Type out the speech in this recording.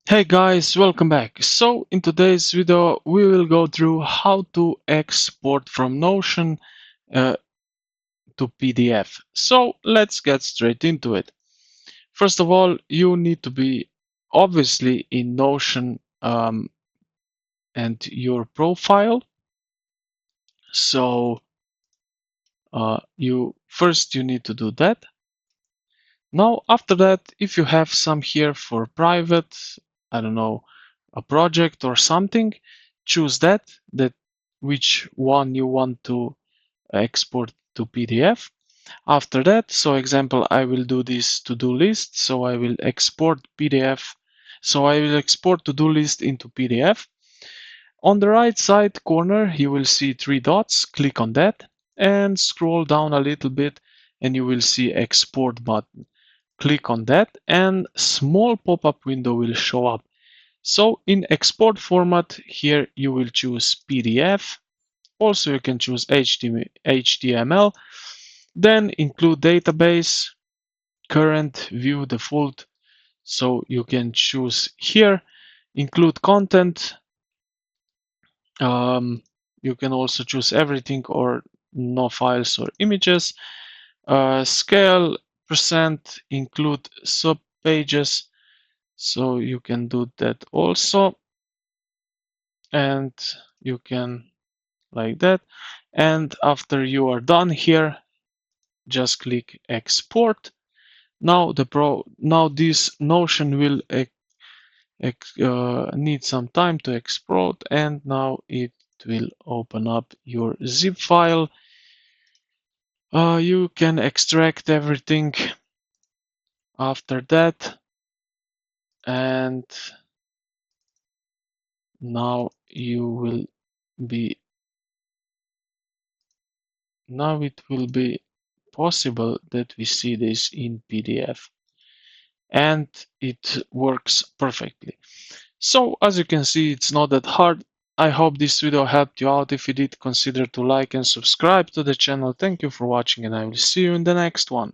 Hey guys, welcome back. So in today's video we will go through how to export from Notion uh, to PDF. So let's get straight into it. First of all, you need to be obviously in Notion and your profile. So you need to do that. Now after that, if you have some here for private, I don't know, a project or something, choose that which one you want to export to PDF. After that, so example, I will do this to-do list, so I will export PDF. So I will export to-do list into PDF. On the right side corner, you will see three dots. Click on that and scroll down a little bit and you will see export button. Click on that and small pop-up window will show up. So in export format, here you will choose PDF. Also you can choose HTML. Then include database, current, view, default. So you can choose here, include content. You can also choose everything or no files or images. Scale, percent, include sub pages. So you can do that also. And you can like that. And after you are done here, just click export. Now this Notion will need some time to export, and now it will open up your zip file. You can extract everything after that, and now be it will be possible that we see this in PDF, and it works perfectly. So as you can see, it's not that hard. I hope this video helped you out. If you did, consider to like and subscribe to the channel. Thank you for watching, and I will see you in the next one.